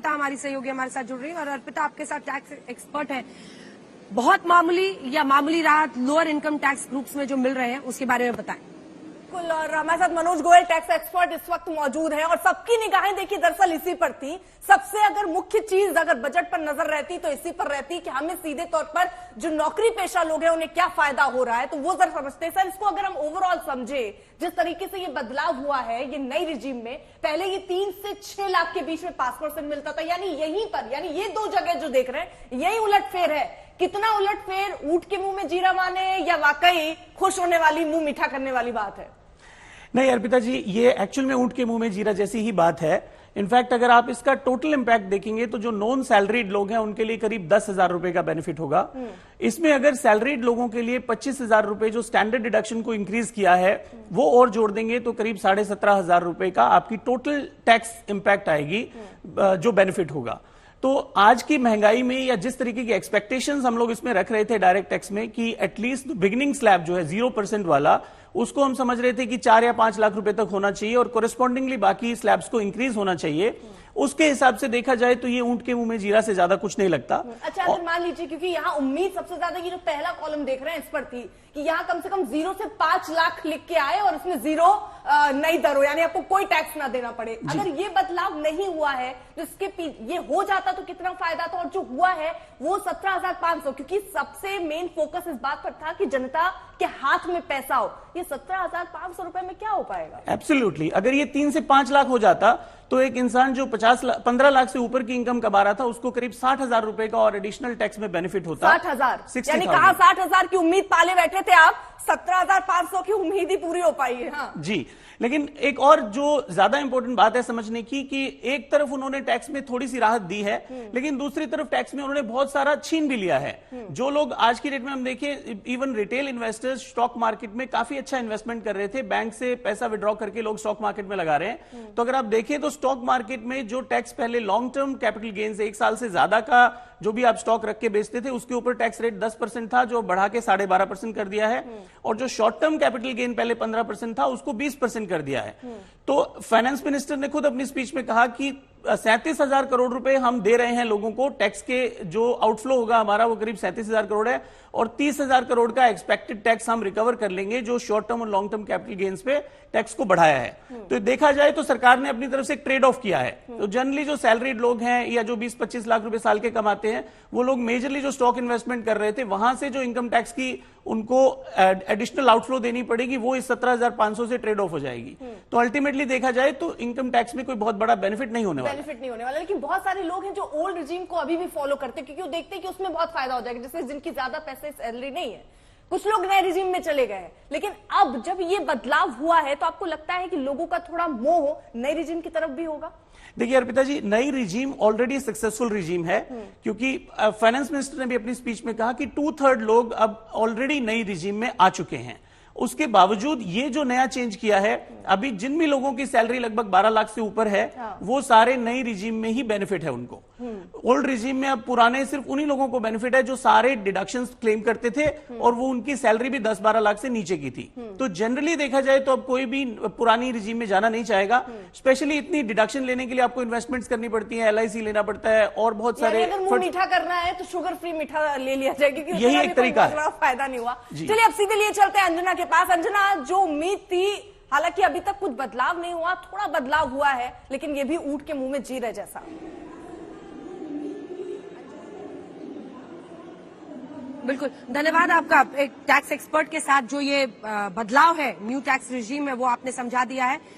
अर्पिता हमारी सहयोगी हमारे साथ जुड़ रही है और अर्पिता आपके साथ टैक्स एक्सपर्ट है। बहुत मामूली या मामूली राहत लोअर इनकम टैक्स ग्रुप्स में जो मिल रहे हैं उसके बारे में बताएं। बिल्कुल, और हमारे साथ मनोज गोयल टैक्स एक्सपर्ट इस वक्त मौजूद हैं और सबकी निगाहें देखिए दरअसल इसी पर थी। सबसे अगर मुख्य चीज अगर बजट पर नजर रहती तो इसी पर रहती कि हमें सीधे तौर पर जो नौकरी पेशा लोग हैं उन्हें क्या फायदा हो रहा है, तो वो जरा समझते हैं। सर, इसको अगर हम ओवरऑल समझे, जिस तरीके से ये बदलाव हुआ है ये नई रिजीम में, पहले ये 3 से 6 लाख के बीच में 5% मिलता था, यानी यहीं पर, यानी ये 2 जगह जो देख रहे हैं यही उलटफेर है। कितना उलटफेर, ऊंट के मुंह में जीरा माने या वाकई खुश होने वाली मुंह मीठा करने वाली बात है? नहीं अर्पिता जी, ये एक्चुअल में ऊंट के मुंह में जीरा जैसी ही बात है। इनफैक्ट अगर आप इसका टोटल इंपैक्ट देखेंगे तो जो नॉन सैलरीड लोग हैं उनके लिए करीब 10,000 रुपए का बेनिफिट होगा। इसमें अगर सैलरीड लोगों के लिए 25,000 रुपए जो स्टैंडर्ड डिडक्शन को इंक्रीज किया है वो और जोड़ देंगे तो करीब 17,500 रुपए का आपकी टोटल टैक्स इंपैक्ट आएगी, जो बेनिफिट होगा। तो आज की महंगाई में या जिस तरीके की एक्सपेक्टेशंस हम लोग इसमें रख रहे थे डायरेक्ट टैक्स में कि एटलीस्ट बिगिनिंग स्लैब जो है 0% वाला, उसको हम समझ रहे थे कि 4 या 5 लाख रुपए तक होना चाहिए और कोरेस्पॉन्डिंगली बाकी स्लैब्स को इंक्रीज होना चाहिए। उसके हिसाब से देखा जाए तो ये ऊंट के मुंह में जीरा से ज्यादा कुछ नहीं लगता। अच्छा, अगर मान लीजिए, क्योंकि यहाँ उम्मीद सबसे ज्यादा ये जो पहला कॉलम देख रहे हैं इस पर थी कि यहाँ कम से कम 0 से 5 लाख लिख के आए और इसमें 0 नई दर हो, यानी आपको कोई टैक्स ना देना पड़े। अगर ये बदलाव नहीं हुआ है तो इसके ये हो जाता तो कितना फायदा था, और जो हुआ है वो 17,500, क्योंकि सबसे मेन फोकस इस बात पर था कि जनता के हाथ में पैसा हो। ये 17,500 रुपए में क्या हो पाएगा? एब्सोल्युटली, अगर ये 3 से 5 लाख हो जाता तो एक इंसान जो 15 लाख से ऊपर की इनकम कमा रहा था उसको करीब 60,000 रुपए का और एडिशनल टैक्स में बेनिफिट होता। 60,000, यानी कहा 60,000 की उम्मीद पाले बैठे थे आप, 17,500 की उम्मीद ही पूरी हो पाई है। हाँ जी, लेकिन एक और जो ज्यादा इंपॉर्टेंट बात है समझने की कि एक तरफ उन्होंने टैक्स में थोड़ी सी राहत दी है, लेकिन दूसरी तरफ टैक्स में उन्होंने बहुत सारा छीन भी लिया है। जो लोग आज की डेट में हम देखें, even retail investors stock market में काफी अच्छा इन्वेस्टमेंट कर रहे थे, बैंक से पैसा विड्रॉ करके लोग स्टॉक मार्केट में लगा रहे हैं। तो अगर आप देखें तो स्टॉक मार्केट में जो टैक्स पहले लॉन्ग टर्म कैपिटल गेन्स 1 साल से ज्यादा का जो भी आप स्टॉक रख के बेचते थे उसके ऊपर टैक्स रेट 10% था, जो बढ़ा के 12.5% कर दिया है। और जो शॉर्ट टर्म कैपिटल गेन पहले 15% था उसको 20% कर दिया है। तो फाइनेंस मिनिस्टर ने खुद अपनी स्पीच में कहा कि 37,000 करोड़ रुपए हम दे रहे हैं लोगों को, टैक्स के जो आउटफ्लो होगा हमारा वो करीब 37,000 करोड़ है, और 30,000 करोड़ का एक्सपेक्टेड टैक्स हम रिकवर कर लेंगे जो शॉर्ट टर्म और लॉन्ग टर्म कैपिटल गेन्स पे टैक्स को बढ़ाया है। तो देखा जाए तो सरकार ने अपनी तरफ से एक ट्रेड ऑफ किया है। तो जनरली जो सैलरीड लोग हैं या जो 20-25 लाख रुपए साल के कमाते हैं वो लोग मेजरली जो स्टॉक इन्वेस्टमेंट कर रहे थे वहां से जो इनकम टैक्स की उनको एडिशनल आउटफ्लो देनी पड़ेगी वो इस 17,500 से ट्रेड ऑफ हो जाएगी। तो अल्टीमेटली देखा जाए तो इनकम टैक्स में कोई बहुत बड़ा बेनिफिट नहीं होने वाला। लेकिन बहुत सारे लोग हैं जो ओल्ड रिजीम को अभी भी फॉलो करते हैं क्योंकि वो देखते हैं कि उसमें बहुत फायदा हो जाएगा, जैसे जिनकी ज्यादा पैसे सैलरी नहीं है। कुछ लोग नए रिजीम में चले गए हैं, लेकिन अब जब ये बदलाव हुआ है तो आपको लगता है कि लोगों का थोड़ा मोह नए रिजीम की तरफ भी होगा? देखिए अर्पिता जी, नई रिजीम ऑलरेडी सक्सेसफुल रिजीम है, क्योंकि फाइनेंस मिनिस्टर ने भी अपनी स्पीच में कहा कि 2/3 लोग अब ऑलरेडी नई रिजीम में आ चुके हैं। उसके बावजूद ये जो नया चेंज किया है, अभी जिन भी लोगों की सैलरी लगभग 12 लाख से ऊपर है वो सारे नई रिजीम में ही बेनिफिट है उनको। ओल्ड रिजीम में अब पुराने सिर्फ उन्हीं लोगों को बेनिफिट है जो सारे डिडक्शंस क्लेम करते थे और वो उनकी सैलरी भी 10-12 लाख से नीचे की थी। तो जनरली देखा जाए तो अब कोई भी पुरानी रिजीम में जाना नहीं चाहेगा। स्पेशली इतनी डिडक्शन लेने के लिए आपको इन्वेस्टमेंट्स करनी पड़ती है, LIC लेना पड़ता है और बहुत सारे। अगर मुंह मीठा करना है तो शुगर फ्री मीठा ले लिया जाए, क्योंकि यही एक तरीका है। फायदा नहीं हुआ। चलिए अब सीधे लिए चलते हैं अंजना के पास। अंजना, जो उम्मीद थी, हालांकि अभी तक कुछ बदलाव नहीं हुआ, थोड़ा बदलाव हुआ है, लेकिन ये भी ऊंट के मुंह में जीरा जैसा। बिल्कुल, धन्यवाद आपका। एक टैक्स एक्सपर्ट के साथ जो ये बदलाव है न्यू टैक्स रिजीम में वो आपने समझा दिया है।